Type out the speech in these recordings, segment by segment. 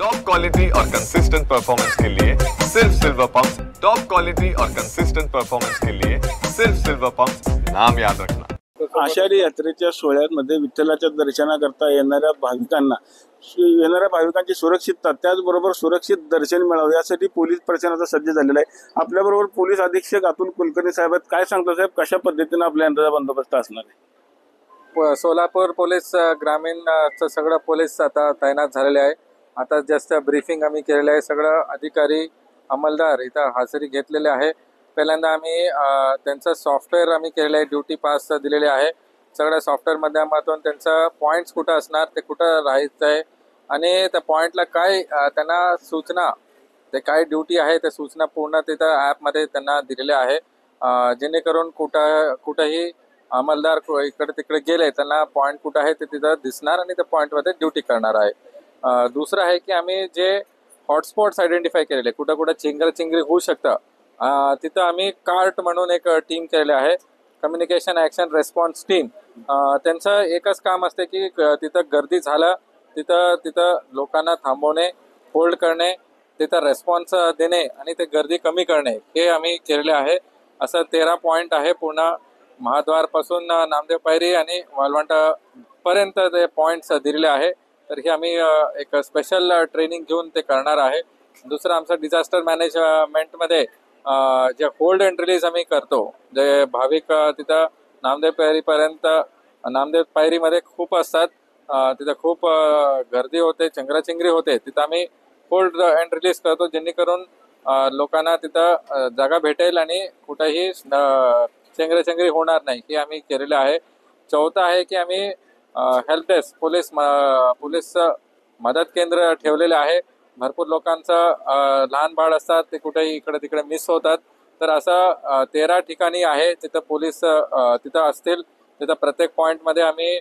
Top quality और consistent performance के लिए सिर्फ सिल्वर पंप्स। टॉप क्वालिटी और कंसिस्टेंट परफॉर्मेंस के लिए सिर्फ सिल्वर पंप्स, नाम याद रखना। आषाढी यात्रेच्या सोहळ्यामध्ये विठ्ठलाच्या दर्शनाकरता येणाऱ्या भाविकांची सुरक्षितता त्याचबरोबर सुरक्षित दर्शन मिळावे यासाठी पोलीस प्रशासन आता सज्ज झालेला आहे। आपल्याबरोबर पोलीस अधीक्षक अतुल कुलकर्णी साहेब आहेत। काय सांगतो साहेब, कशा पद्धतीने आपल्या यंत्राचा बंदोबस्त असणार आहे? सोलापूर पोलीस ग्रामीण सगळं पोलीस आता तैनात झालेले आहे। आता जस्ट ब्रीफिंग आम्ही केलेलं आहे। सगळं अधिकारी अंमलदार इथं हजेरी घेतलेले आहे। पहिल्यांदा आम्ही त्यांचं सॉफ्टवेअर आम्ही केलेलं आहे, ड्युटी पास दिलेले आहे। सगळ्या सॉफ्टवेअर माध्यमातून त्यांचं पॉईंट्स कुठं असणार, ते कुठं राहायचं आहे आणि त्या पॉईंटला काय त्यांना सूचना, ते काय ड्युटी आहे त्या सूचना पूर्ण तिथं ॲपमध्ये त्यांना दिलेल्या आहे, जेणेकरून कुठंही अंमलदार इकडे तिकडे गेले त्यांना पॉईंट कुठं आहे ते तिथं दिसणार आणि त्या पॉईंटमध्ये ड्युटी करणार आहे। दुसरं आहे की आम्ही जे हॉटस्पॉट्स आयडेंटिफाय केलेले, कुठं कुठं चिंगरी होऊ शकतं, तिथं आम्ही कार्ट म्हणून एक टीम केलेली आहे, कम्युनिकेशन ॲक्शन रेस्पॉन्स टीम। त्यांचं एकच काम असते की तिथं गर्दी झालं तिथं लोकांना थांबवणे, होल्ड करणे, तिथं रेस्पॉन्स देणे आणि ते गर्दी कमी करणे, हे आम्ही केलेले आहे। असं 13 पॉईंट आहे पूर्ण महाद्वारपासून नामदेव पायरी आणि वालवंटापर्यंत ते पॉईंट्स दिलेले आहे। तर हे आम्ही एक स्पेशल ट्रेनिंग घेऊन ते करणार आहे। दुसरं आमचं डिझास्टर मॅनेजमेंटमध्ये जे होल्ड अँड रिलीज आम्ही करतो, जे भाविक तिथं नामदेव पायरीमध्ये खूप असतात, तिथं खूप गर्दी होते, चंगराचंगरी होते, तिथं आम्ही होल्ड अँड रिलीज करतो, जेणेकरून लोकांना तिथं जागा भेटेल आणि कुठंही चंगराचंगरी होणार नाही, हे आम्ही केलेलं आहे। चौथं आहे की आम्ही हेल्प डेस्क पोलीस मदत केंद्र ठेवलेले आहे। भरपूर लोकांचं लहान बाळ असतात, ते कुठेही इकडे तिकडे मिस होतात, तर असं 13 ठिकाणी आहे तिथं पोलीस तिथं असतील। तिथं प्रत्येक पॉईंटमध्ये आम्ही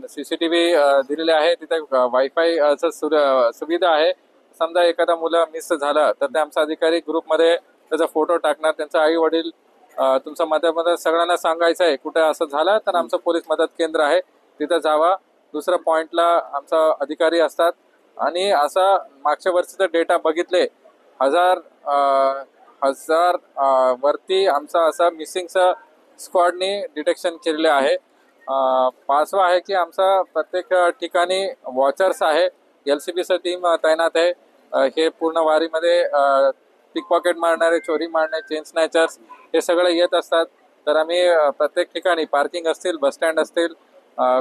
CCTV दिलेले आहे, तिथं वायफायचं सुविधा आहे। समजा एखादा मुलं मिस झालं तर ते आमचा अधिकारी ग्रुपमध्ये त्याचा फोटो टाकणार, त्यांचा आई वडील तुमचं मध्ये सगळ्यांना सांगायचं आहे कुठं असं झालं तर आमचं पोलीस मदत केंद्र आहे, तिथं जावा। दुसऱ्या पॉईंटला आमचा अधिकारी असतात आणि असा मागच्या वर्षीचा डेटा बघितले, हजार वरती आमचा असा मिसिंगचं स्क्वॉडनी डिटेक्शन केलेले आहे। पाचवा आहे की आमचा प्रत्येक ठिकाणी वॉचर्स आहे, LCBचं टीम तैनात आहे। हे पूर्ण वारीमध्ये पिक पॉकेट मारणारे, चोरी मारणारे, चेन स्नॅचर्स हे सगळे येत असतात, तर आम्ही प्रत्येक ठिकाणी पार्किंग असतील, बसस्टँड असतील,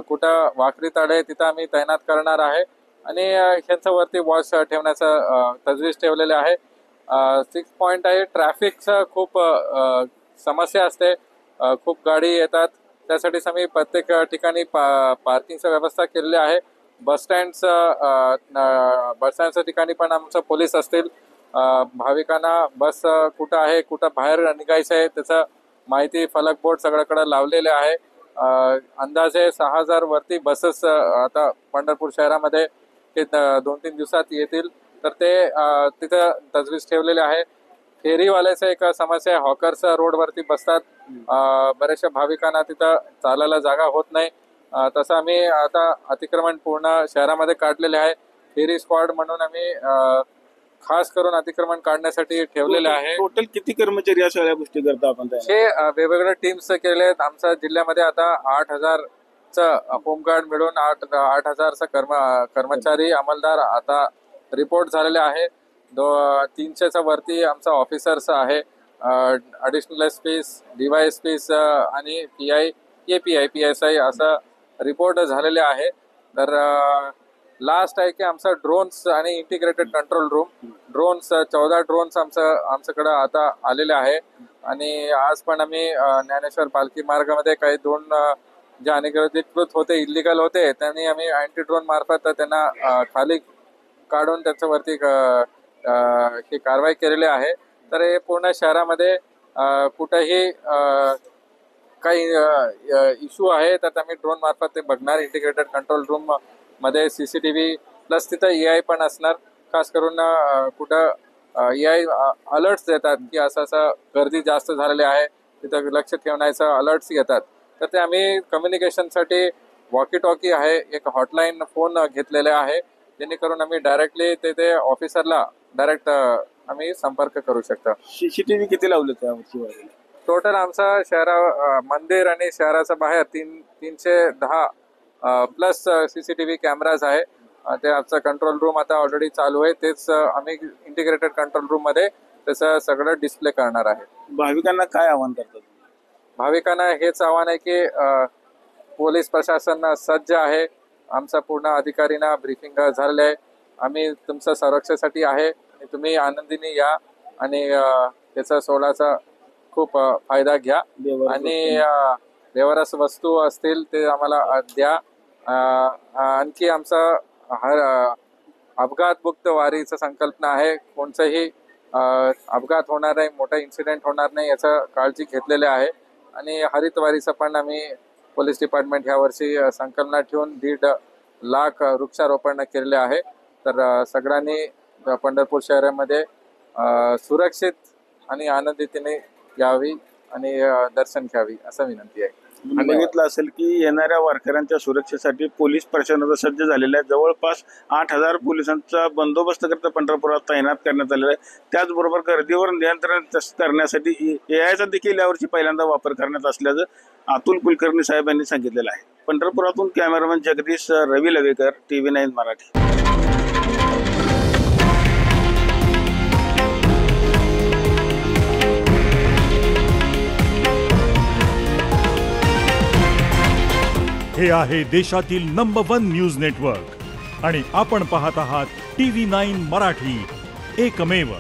कुठं वाकरी तळे तिथं आम्ही तैनात करणार आहे आणि ह्यांचं वरती वॉच ठेवण्याचं तजवीज ठेवलेले आहे। 6 पॉईंट आहे, ट्रॅफिकचं खूप समस्या असते, खूप गाडी येतात, त्यासाठीच आम्ही प्रत्येक ठिकाणी पार्किंगचं व्यवस्था केलेली आहे। बसस्टँडच्या ठिकाणी पण आमचं पोलीस असतील, भाविकांना बस कुठं आहे, कुठं बाहेर निघायचं आहे त्याचं माहिती फलक बोर्ड सगळ्याकडे लावलेले आहे। अंदाजे 6000 वरती बसेस आता पंढरपूर शहरामध्ये 2-3 दिवसात येतील, तर ते तिथं तजवीज ठेवलेले आहे। फेरीवाल्याचं एक समस्या आहे, हॉकर्स रोडवरती बसतात, बऱ्याचशा भाविकांना तिथं चालायला जागा होत नाही, तसं आम्ही आता अतिक्रमण पूर्ण शहरामध्ये काढलेले आहे। फेरी स्क्वॉड म्हणून आम्ही खास करून अतिक्रमण काढण्यासाठी ठेवलेले आहे। टोटल किती कर्मचारी या सगळ्या गोष्टी करता आपण? हे वेगवेगळे टीम्स केले आहेत। आमच्या जिल्ह्यामध्ये आता 8000चं होमगार्ड मिळून 8000चा कर्मचारी अंमलदार आता रिपोर्ट झालेले आहे। 300च्या वरती आमचा ऑफिसर्स आहे, ॲडिशनल SPs, DYSPs आणि PI, API, PSI असं रिपोर्ट झालेले आहे। तर लास्ट आहे की आमचा ड्रोन्स आणि इंटिग्रेटेड कंट्रोल रूम, 14 ड्रोन्स आमच्याकडं आता आलेले आहे आणि आज पण आम्ही ज्ञानेश्वर पालखी मार्गामध्ये काही 2 जे अनधिकृत होते, इलिगल होते, त्यांनी आम्ही अँटी ड्रोन मार्फत त्यांना खाली काढून त्याच्यावरती ही कारवाई केलेली आहे। तर हे पूर्ण शहरामध्ये कुठंही काही इश्यू आहे तर आम्ही ड्रोन मार्फत ते बघणार। इंटिग्रेटेड कंट्रोल रूम मध्ये CCTV प्लस तिथं AI पण असणार, खास करून कुठं AI अलर्ट्स देतात की असं गर्दी जास्त झालेली आहे, तिथं लक्ष ठेवण्याचं अलर्ट्स येतात, तर ते आम्ही कम्युनिकेशनसाठी वॉकी टॉकी आहे, एक हॉटलाईन फोन घेतलेले आहे, जेणेकरून आम्ही डायरेक्टली ते ऑफिसरला डायरेक्ट आम्ही संपर्क करू शकतो. CCTV किती लावले त्यावरची वारीला? टोटल आमचा शहरा मंदिर आणि शहराच्या बाहेर 310 प्लस CCTV कॅमेराज आहे. ते आमचं कंट्रोल रूम आता ऑलरेडी चालू आहे. तेच आम्ही इंटिग्रेटेड कंट्रोल रूम मध्ये त्याचं सगळं डिस्प्ले करणार आहे. भाविकांना काय आवाहन करतात? भाविकांना हेच आव्हान आहे की पोलीस प्रशासन सज्ज आहे. आमचा पूर्ण अधिकारींना ब्रीफिंग झालेलं आहे. आम्ही तुमच्या संरक्षणासाठी आहे. तुम्ही आनंदीने या आणि त्याचा सोहळ्याचा खूप फायदा घ्या आणि देवरास वस्तू असतील ते आम्हाला द्या. आणखी आमचा अपघात मुक्त वारीचा संकल्पना आहे. कोणताही अपघात होणार नाही, मोठा इन्सिडेंट होणार नाही याचा काळजी घेतलेली आहे. आणि हरित वारीचं पण आम्ही पोलीस डिपार्टमेंट ह्या वर्षी संकल्पना ठेवून 1.5 लाख वृक्षारोपण केलेले आहे. तर सगळ्यांनी पंढरपूर शहरामध्ये सुरक्षित आणि आनंदितेने यावी आणि दर्शन घ्यावी असं विनंती आहे. बघितलं असेल की येणाऱ्या वारकऱ्यांच्या सुरक्षेसाठी पोलीस प्रशासन सज्ज झालेलं आहे. जवळपास 8,000 पोलिसांचा बंदोबस्त करता पंढरपुरात तैनात करण्यात आलेला आहे. त्याचबरोबर गर्दीवर नियंत्रण करण्यासाठी AIचा देखील यावर्षी पहिल्यांदा वापर करण्यात असल्याचं अतुल कुलकर्णी साहेब यांनी सांगितलेलं आहे. पंढरपुरातून कॅमेरामॅन जगदीश रवी लवेकर, TV9 मराठी. हे आहे देशातील नंबर 1 न्यूज नेटवर्क आणि आपण पाहत आहात TV9 मराठी, एकमेव.